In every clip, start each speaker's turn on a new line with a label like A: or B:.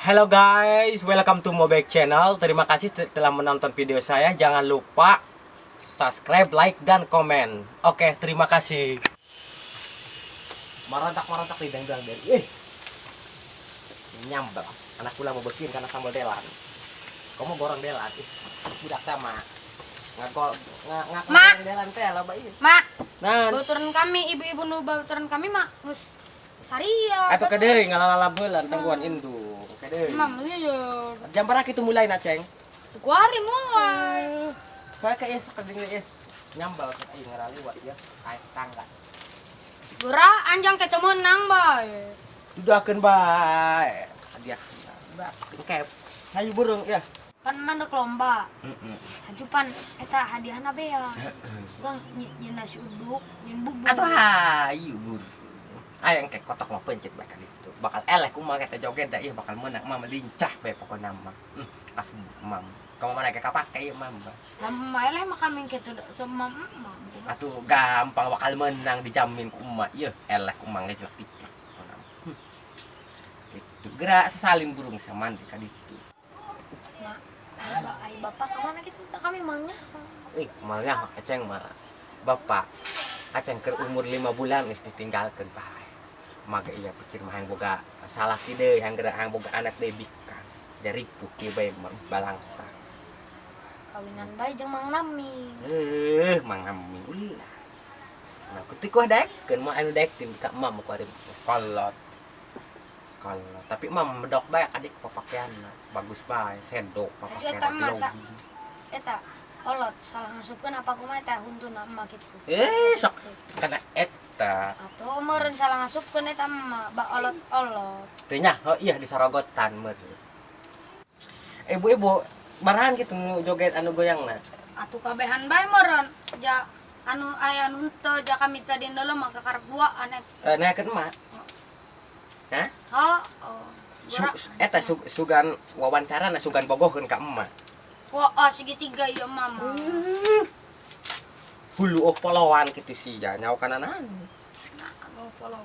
A: Hello guys, welcome to Mobek Channel. Terima kasih telah menonton video saya. Jangan lupa subscribe, like, dan komen. Oke, terima kasih. Marontak di dang dari. Nyambel. Anak pula mau bikin karena sambal delan. Kamu goreng delan. Budak sama. Ngak delan teh lah bayi.
B: Mak.
A: Nah,
B: bauturan kami, ibu-ibu nu bauturan kami mak geus saria.
A: atuh kadeuy ngalalala beulan tangguan indung. Kadeuy.
B: Mam ieu yo.
A: Jam berapa itu mulai na, Ceng?
B: Kuari mulai.
A: Pakai ya sekeding ya. Nyambal ieu ngaraliwat ya. Kayak tangga.
B: Gura anjang ke menang bae.
A: Dudakeun bae. Hadiah. Oke. Hayu burung ya.
B: Pan mandek lomba. Hajupan eta hadiahna be ya. Gang nyeun nasi uduk, nyeun bubur.
A: Atuh hayu burung. Aya engke kotok mah pencet bae ka ditu. Bakal eleh kumaha eta joget da ieu bakal meunang mah melincah bae pokona mah. Pas mam. Kamu mana ke kapake ieu mah.
B: Lama eleh mah kami kitu teu mam.
A: Atuh gampang bakal menang dijamin ku emak ieu. Eleh kumaha ngejlek-jlek. Itu gerak sesalin burung samande ka ditu.
B: Ay bapak kemana gitu kami mangnya.
A: Malnya Aceng mah bapak Aceng ke umur 5 bulan geus ditinggalkeun bae. Maga iya pikir mah hayang boga salah ti deui hayang boga anak deui bikan. Jari puki bae balangsa.
B: Kawinan bae jeung Mang Nami.
A: Mang Nami ulah. Nah kutik daek keun mah anu daek tim ka mam ku ari sekolot. Tapi mam medok bae adik papakeanna. Bagus bae sedok papakeanna.
B: Eta olot salah ngasupkeun apa kumaha teh huntuna emak kitu.
A: Sok kana eta.
B: Atuh meureun salah ngasupkeun eta mah olot-olot.
A: Teu nya, oh iya di Sorogotan meureun. Ibu-ibu barahan kitu nu joget anu goyangna.
B: Atuh kabehan bae meureun. Ja anu aya nu henteu ja kami tadi deuleu mah kakarep duaan eta.
A: Naekeun emak. Hah?
B: Oh.
A: Eta sugan wawancara na sugan bogohkeun ka emak.
B: Wah, segitiga ieu mama.
A: Hulu polowan kitu sih ya nyaokan anan.
B: Nah, anu polo.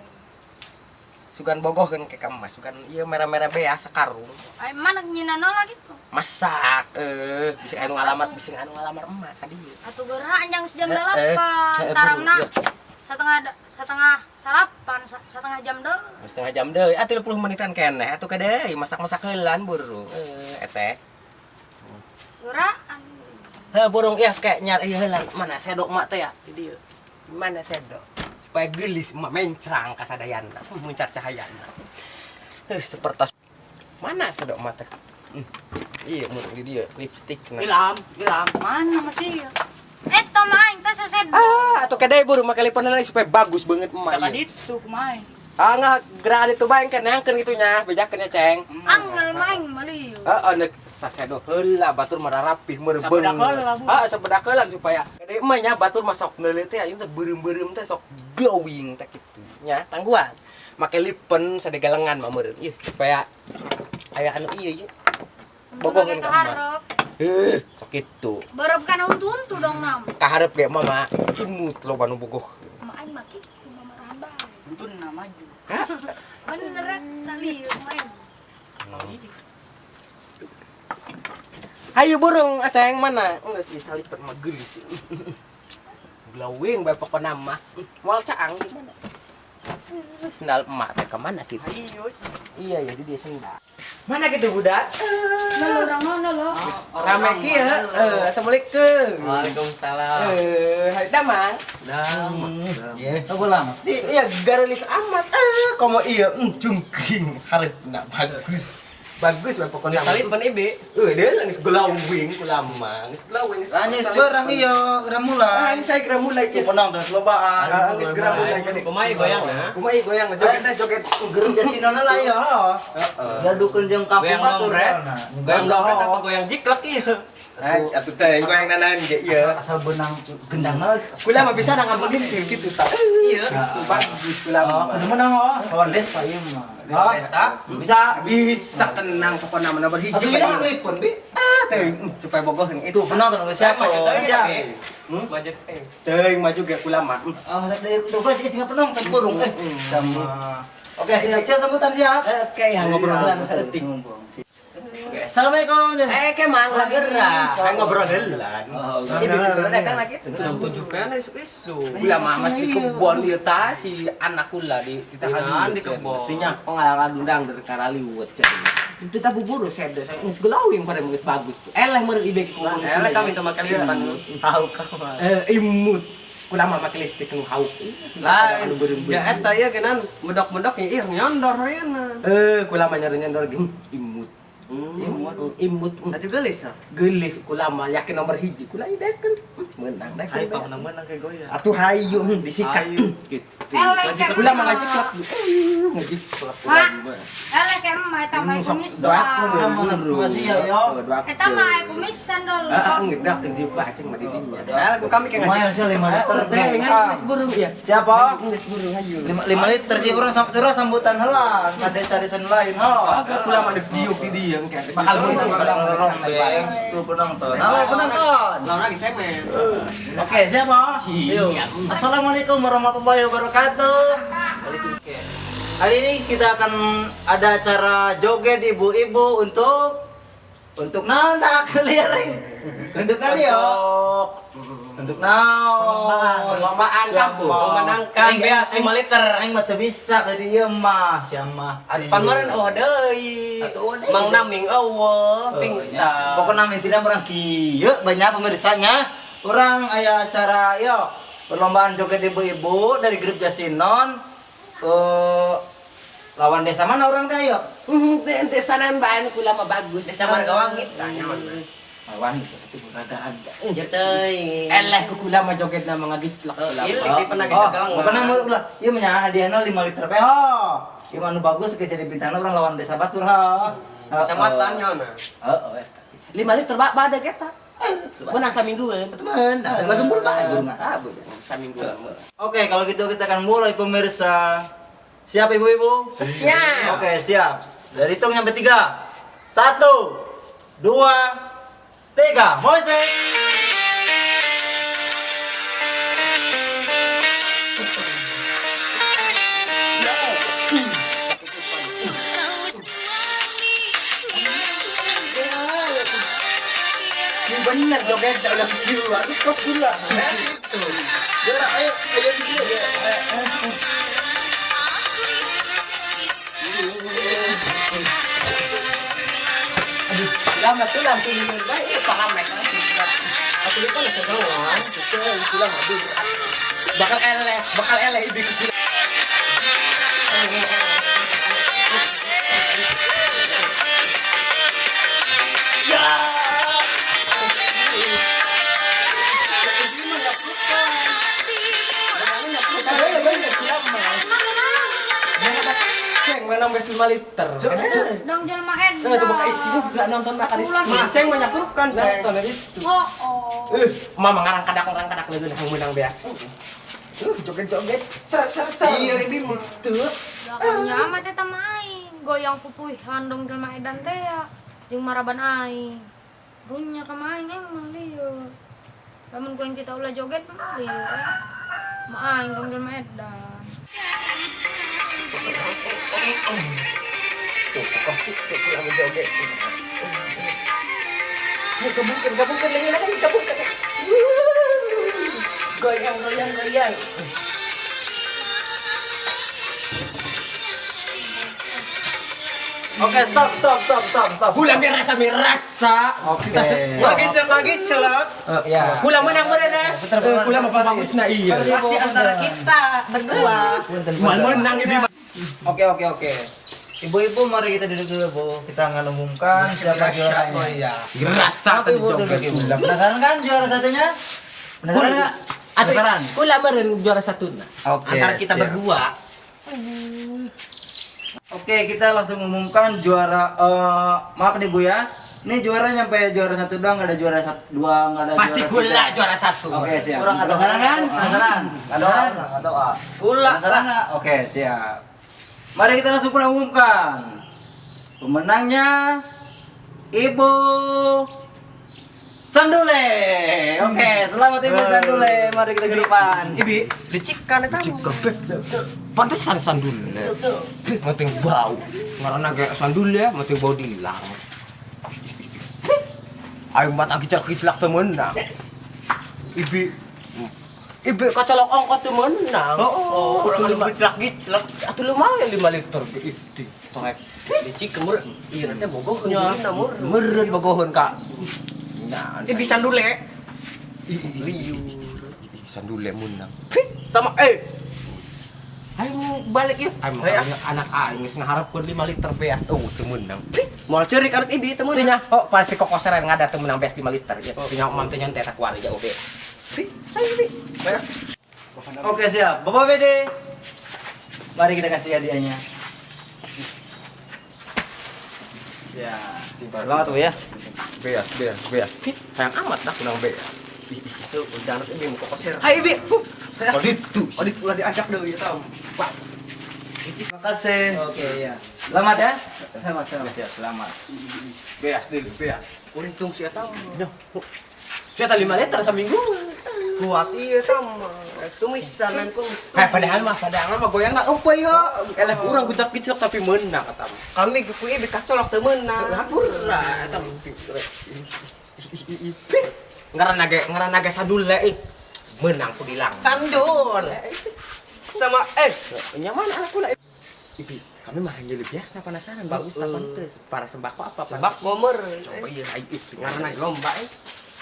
A: Sugan bogohkeun ke ka emak, sugan ieu merah-merah bea sakarung.
B: Ai mana nyinana lah gitu.
A: Masak bising anu ngalamar emak ka dieu.
B: Atuh geura anjang jam 8. Tarangna setengah salapan, setengah jam deui.
A: Setengah jam deui, 30 menitan keneh atuh kadeuy masak-masak heulan burung. Eteh.
B: Geuraan.
A: Burung ya kayak nyari heulan mana sedok mak teh ya di dieu. Mana sedok? Supaya gelis mak mencrang ka sadayana, muncar cahayana. Sepertas mana sedok mak teh? Iya mun di dieu lipstikna.
C: Ilham mana masih ya?
B: Eta mah aing teh sesedok.
A: Atuh kadeuy burung make lipeun heula supaya bagus banget emak.
C: Ka ditu kumaha?
A: Nggak gerak itu bae kan nangkeun gitunya, bejakeun nya Ceng.
B: Angel mah aing meuli.
A: Nek sasedok heula batur mararapih meureun.
C: Sabedak heula, Bu.
A: Sabedak heula supaya kadeuy emah nya batur mah sok neuleuh teh ayeuna teh beureum-beureum teh sok glowing teh kitu nya. Tangguan make lipen sadegalengan mah meureun. Ieu supaya aya anu ieu bogohkeun ka emak. Sok kitu.
B: Berep kana untu-untu dong nam.
A: Kaharep ge mama imut loba nu bogoh.
B: Mah aing mah kitu marahan bae.
C: Untun na maju.
B: Bener eta lieu main.
A: Hayu burung aceng mana? Enggak sih salipet mah geulis. Glowing bae pokona mah. Moal caang di mana? Sendal emak teh ka mana kitu? Iya ya di dia sendal. Mana gitu budak?
B: Nalo urang lo.
A: Rame kieu. Assalamualaikum.
D: Waalaikumsalam.
A: Haida mang.
D: Iya, apa lama?
A: Iya garelis amat. Komo iya jungking hareup bagus. Bagus bae pokona.
D: Salipan ibe.
A: Dia geus glowing kulama. Geus glowing.
E: Anis berang iya geura mulai.
A: Saya geura mulai ieu.
E: Penang teh lobaan.
A: Geus geura mulai jadi.
D: Kumaha goyang na?
A: Kumaha goyang joget
E: Gerung jasinana lah ya. Jadukeun jeung kampung
D: Goyang
E: batur.
D: dompet. Goyang dompet apa goyang jiklek ieu?
A: Atuh teh goyang nanan ge ieu.
E: Asal benang gendang
A: Kula mah bisa nang ngamunin kitu tah. Iya. Bagus kula mah.
E: Kudu menang kawan desa ieu mah.
D: Desa.
A: Bisa tenang pokona mana berhiji.
E: Atuh ini lipun bi.
A: Teh supaya bogohkeun itu.
E: Penang teh siapa? Siapa?
D: Budget
A: Teh maju ge kula mah.
E: Dari dokter sih singa penang kan burung sama Oke, siap sambutan siap.
A: Oke, yang ngobrolan seetik.
E: Assalamualaikum.
A: Ke mangla gerah. Ngobrol helan. Ini betul kan lagi.
D: Jam 7 kan isu-isu.
A: Kula mamas di kebon ieu tah si anak kula di kita
D: Iya,
A: kali
D: di kebon.
A: Tinya pengalaman undang dari karaliwet cenah. Itu tak buburu sedo saya geus glowing pada geus bagus tuh. Eleh meureun ibe ku.
D: Eleh kami sama kalian.
E: Tahu kamu.
A: Imut. Kula mah make listrik nu hauk.
D: Lah, ya eta ya kenan medok-medok ya nyondor rieuna.
A: Kula mah nyondor gini imut. Imut.
D: Atuh gelis ya.
A: Gelis kula mah yakin nomor hiji kula idekeun. Menang deh.
E: Hai Pak menang kayak goyang.
A: Atuh hayu disikat
D: Hayu.
A: gitu.
B: Elek
A: Kula mah ngajiklak. Ngajiklak kula
B: Mak,
A: mah.
B: elek emang eta mah kumis.
A: Doakeun
E: Sama
A: buru.
E: masih ya yo.
B: Eta mah kumisan dol.
A: Ngedak di bacing mah di dinya.
D: Eleh ku kami kayak
E: Lumayan sih 5 liter.
A: Ngeus burung ya.
E: Siapa?
A: Ngeus burung hayu.
E: 5 liter sih urang sambutan heula. Cari-carisan lain ho.
A: Agak kula mah diuk di dieu kayak bakal
E: Kalau
A: menang.
E: menang ngerong deh. Tuh penonton. Halo penonton.
D: lawan lagi semen.
E: Oke, siapa? Yuk. Assalamualaikum warahmatullahi wabarakatuh. Hari ini kita akan ada acara joget ibu-ibu untuk naon tak keliring. Untuk naon Untuk naon?
A: Perlombaan kampung.
D: Memenangkan beas 5 liter.
E: Aing mah teu bisa ka dieu mah, sia mah.
D: Panmeren eueuh deui. Mang Naming eueuh pingsan.
E: Pokoknya intinya orang kieu banyak pemirsanya. Orang aya acara yo perlombaan joget ibu-ibu dari grup Jasinon. Lawan desa mana orang teh yo?
A: Ente sanamban kula mah bagus.
D: Desa Margawangit tanya mah.
E: Lawan itu ragaan.
D: Ya teuing.
A: Eleh ku kula mah joget na mga giclak kula.
D: Ilik di penagih segalang.
E: Pokoknya mau ulah. Ieu mah hadiahna 5 liter teh ho. Ieu anu bagus ke jadi bintangna orang lawan desa Batur ha.
D: Kecamatan nyona.
E: Heeh.
A: 5 liter badak eta. Menang saminggueun.
E: Teman, lah gembul bae guruna.
A: Saminggueun.
E: Oke, kalau gitu kita akan mulai pemirsa. Siap ibu-ibu?
A: Siap.
E: Oke, siap. Dari hitung sampai 3. 1, 2, 3. Musik.
A: Bener joget udah jiwa itu kok gula. Jora ayo video ya. Aduh, lama tuh langsung baik paham mereka. Aku lupa lah sekarang. Itu pulang aduh. Bakal eleh ibu kecil. Ceng menang bes 5 liter.
B: Dong jelma Ed.
A: Itu bakal isinya sudah nonton makan itu. Ceng menyapurkan nonton itu.
B: Oh.
A: Mama ngarang kadak lagi yang menang biasa. Joget-joget. Ser. Iya rebi tuh.
B: Dakanya amat eta main. Goyang pupuhan dong jelma Edan teh ya. Jeung maraban aing. Runya ka main emang lieu. Lamun ku yang kita ulah joget mah lieu. Main dong jelma Edan.
A: Tuh, pasti pulang joget. Kabungkan lagi, kabungkan. Goyang.
E: Oke, stop.
A: Gula mirasa.
E: Oke.
D: Lagi celak.
E: Ya.
A: Gula menang bener. Gula mah bagus na iya.
D: Masih antara kita berdua.
A: Menang ini.
E: Oke. Ibu-ibu mari kita duduk dulu, Bu. Kita akan umumkan siapa juaranya.
A: Gerasa tuh joget gula.
E: Penasaran kan juara satunya? Penasaran enggak? Penasaran?
A: Gula meren juara satu nah.
E: Oke.
A: Antara kita
E: siap.
A: berdua.
E: Oke, kita langsung umumkan juara. Maaf nih Bu ya. Ini juara nyampe juara 1 doang, nggak ada juara 1, 2, nggak ada
A: Pasti
E: juara
A: gula
E: 3.
A: juara satu.
E: Oke, siap. Kurang ada saran kan? Penasaran? Atau A?
D: Gula.
E: Penasaran nggak? Oke, siap. Mari kita langsung umumkan. Pemenangnya Ibu Sandule. Oke, selamat Ibu Sandule. Mari kita ke depan.
D: Ibi, licik kan eta.
A: Pantesan sandul. Mating bau. Ngarana kayak sandul ya, mating bau dilang. Ayo matang kicilak-kicilak temenang. Ibi kacolok ongkot temenang.
D: Oh, orang
A: lima
D: giclak-giclak.
A: atau lumayan 5 liter itu. Torek.
D: Licik kemur. Iya nanti bogoh
A: Nya,
D: namur.
A: meureun bogoheun Kak. Nah,
D: Bisa dule.
A: liur. Sandule menang.
D: Sama
A: Ayo balik yuk. Anak aing geus ngaharepkeun 5 liter beas. Oh, teu meunang.
D: Moal ceurik arek ibi temen.
A: Teu nya, oh pasti kokoseran ngada teu meunang beas 5 liter. Ya, teu nya mam teh nyontek tak kuali ya obe.
E: Oke siap, Bapak BD. Mari kita kasih hadiahnya. Ya, selamat Bu ya.
A: Beas. Sayang amat dah menang beas.
D: Itu jangan ibi mau kokosir.
A: Hai Bi. Odit ulah diajak deui eta. Pak.
E: Terima kasih. Oke ya. Selamat ya. Selamat. Ya, selamat.
A: Beas deui, beas.
D: Untung sih eta.
A: Saya 5 liter seminggu.
D: Kuat iya sama. Tumisan ku.
A: Padahal mah goyang enggak eumpeuy ya. Eleh urang gujak-gijak tapi meunang eta.
D: Kami ku ibi kacolok temenan.
A: Hampura eta. Ngaranna ge sandule meunang ku dilang.
D: Sandul. Sama
A: Nyaman anak kula. Ibi, kami mah ngeuli biasa penasaran bagus apa teu para sembako apa
D: sebab ngomer.
A: coba iya is
D: Karena lomba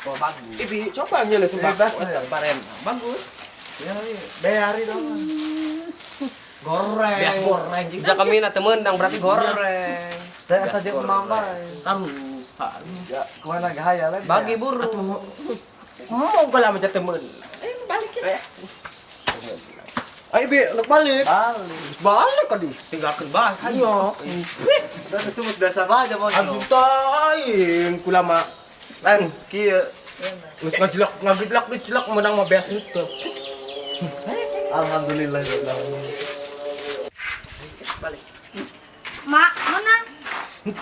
A: oh bagus. Ibi coba ngeuli sembako eta paren bagus.
E: Ya, bayari dong.
A: Goreng. Bias goreng jeung
D: Jika kami na temenang berarti goreng.
E: Saya saja mama.
A: taruh.
E: Ya, kemana gaya lagi?
D: Bagi burung.
A: Mau gala macam temen. Balik ya. Ayo Bi, lu balik. Balik ka di.
D: Tinggalkan bah.
A: Ayo.
E: Kita sumut biasa aja bos.
A: Aduh taying kula mah
E: Lan, kieu.
A: geus ngajlak menang mah beas nutup.
E: Alhamdulillah.
B: Mak, mana?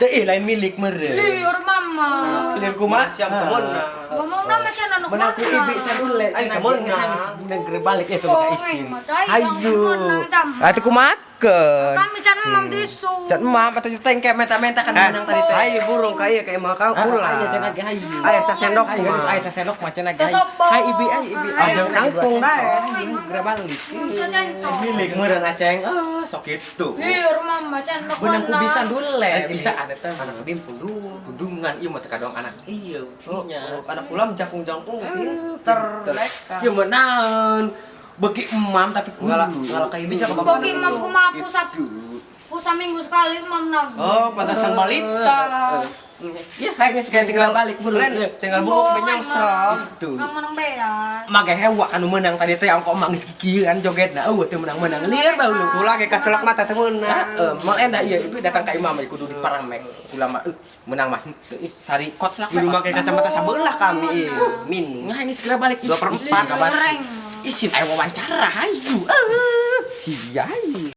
A: Teu lain milik meureun.
B: Liur mama.
A: Liur kumaha?
D: Siang temenang.
B: Ngomong nama can anak
A: Menang ku ibi sadule.
D: Ay, kamu nya.
A: Negeri balik itu
B: Oh,
A: ka isin.
B: Ayo.
A: Atuh kumakeun.
B: Kami can mam tisu.
A: Can mam atuh tengke menta-menta kan menang tadi teh.
D: Ayo burung kaya kayak makan pula.
A: Ayo cenah ge hayu.
D: Ayo sasendok
A: Ayo
D: mah.
A: ayo sasendok mah cenah ge.
B: Kesopo.
A: Hai ibi
D: Ayo kangkung dae.
A: Negeri balik. Milik meureun aceng. Oh, sok kitu.
B: Liur mama can nok.
A: Benang ku bisa dule, bisa ada teh anak bim pundungan ieu mah teh kadang anak ieu nya.
D: Anak ulam jangkung-jangkung pinter mereka.
A: Ieu mah naon? Beki emam tapi kudu.
D: Kalau kayak bijak
B: Boki mam kumaha pusa minggu sekali mam nag.
D: Oh, pantasan balita.
A: Ya, kayaknya sekarang tinggal balik buru.
D: Tinggal buuk benyang serang.
A: Itu.
B: Mang menang beas.
A: Mage hewa anu menang tadi teh angko mang geus kikieuan jogetna. Teu menang-menang lieur bae lu.
D: Kula ge kacolak mata temenan.
A: Mal enda ieu ieu datang ka imam kudu diparamek. Kula mah menang mah sari koclak.
D: Di rumah kayak kacamata sabelah kami. Min.
A: Nah, ini segera balik
D: 2/4 kabar.
B: Goreng.
A: Isin aya wawancara hayu. Siai.